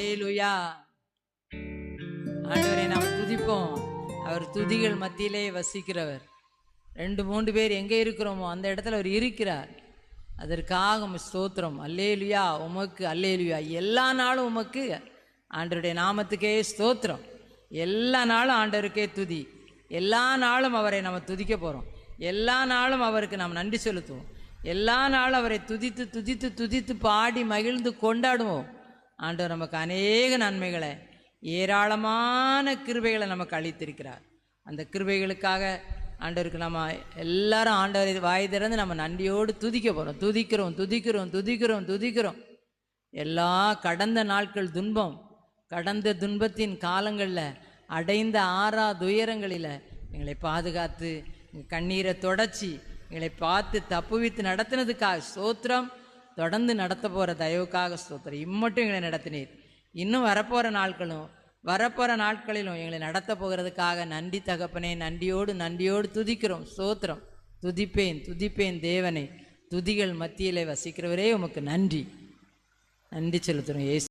அல்லேலூயா. ஆண்டவரை நாம் துதிப்போம். அவர் துதிகள் மத்தியிலே வசிக்கிறவர். 2-3 பேர் எங்கே இருக்கிறோமோ அந்த இடத்துல அவர் இருக்கிறார். அதற்காக ஸ்தோத்திரம். அல்லேலூயா. உமக்கு அல்லேலூயா. எல்லா நாளும் உமக்கு ஆண்டவருடைய நாமத்துக்கே ஸ்தோத்திரம். எல்லா நாளும் ஆண்டவருக்கே துதி. எல்லா நாளும் அவரை நம்ம துதிக்க போகிறோம். எல்லா நாளும் அவருக்கு நாம் நன்றி செலுத்துவோம். எல்லா நாளும் அவரை துதித்து துதித்து துதித்து பாடி மகிழ்ந்து கொண்டாடுவோம். ஆண்டவர் நமக்கு அநேக நன்மைகளை, ஏராளமான கிருபைகளை நமக்கு அளித்திருக்கிறார். அந்த கிருபைகளுக்காக ஆண்டவருக்கு நம்ம எல்லாரும் ஆண்டவரை வாய் திறந்து நம்ம நன்றியோடு துதிக்க போகிறோம். துதிக்கிறோம் துதிக்கிறோம் துதிக்கிறோம் துதிக்கிறோம். எல்லா கடந்த நாட்கள் துன்பம், கடந்த துன்பத்தின் காலங்களில் அடைந்த துயரங்களில் எங்களை பாதுகாத்து கண்ணீரை தொடச்சி எங்களை பார்த்து தப்புவித்து நடத்தினதுக்காக ஸ்தோத்திரம். தொடர்ந்து நடத்த போகிற தயவுக்காக ஸ்தோத்திரம். இம்மட்டும் எங்களை நடத்தினீர். இன்னும் வரப்போகிற நாட்களிலும் எங்களை நடத்த போகிறதுக்காக நன்றி தகப்பனே. நன்றியோடு துதிக்கிறோம். ஸ்தோத்திரம். துதிப்பேன் தேவனே. துதிகள் மத்தியிலே வசிக்கிறவரே உமக்கு நன்றி செலுத்துகிறோம்.